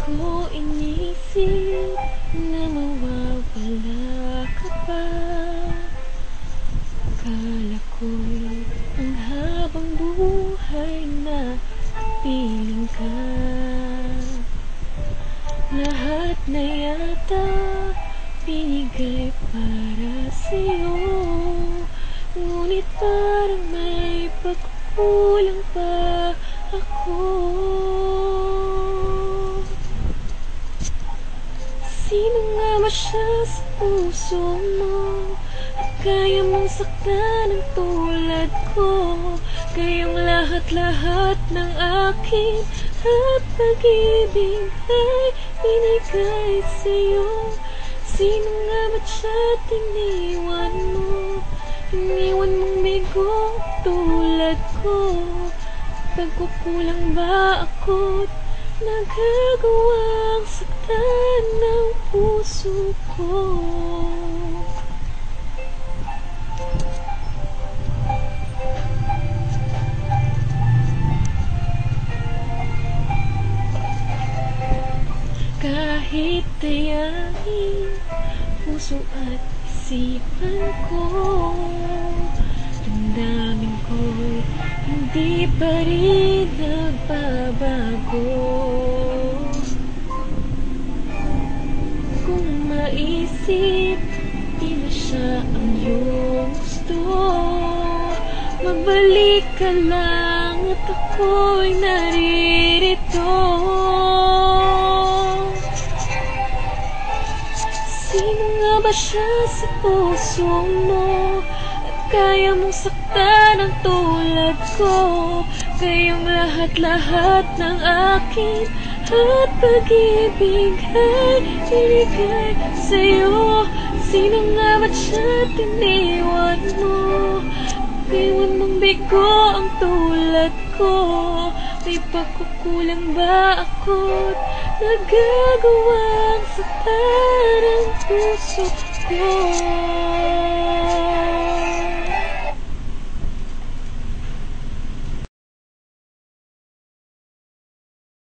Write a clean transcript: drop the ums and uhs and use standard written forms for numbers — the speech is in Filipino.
ko inisip na mawawala ka pa. Akala ko'y ang habang buhay na piling ka. Lahat na yata binigay para sa'yo, ngunit parang may pagkukulang pa ako. Sino nga ba siya sa puso mo at kaya mong saktan ng tulad ko? Kayong lahat-lahat ng akin at pag-ibig ay binigay sa'yo. Sino nga ba't siya't iniwan mo? Iniwan mong bigo tulad ko. Pagkukulang ba ako't nagagawang saktan ng puso ko? Kahit dayain puso at isipan ko, damdamin ko'y hindi pa rin nagbabago. Kung maisip di na siya ang iyong gusto, mabalik ka lang at ako'y naririto. Sino nga ba siya sa puso mo at kaya mong saktan ang tulad ko? Kayong lahat-lahat ng akin at pag-ibig ay binigay sa'yo. Sino nga ba't siya't iniwan mo? Iwan mong bigo ang tulad ko. May pagkukulang ba ako't nagagawang saktan ang puso ko?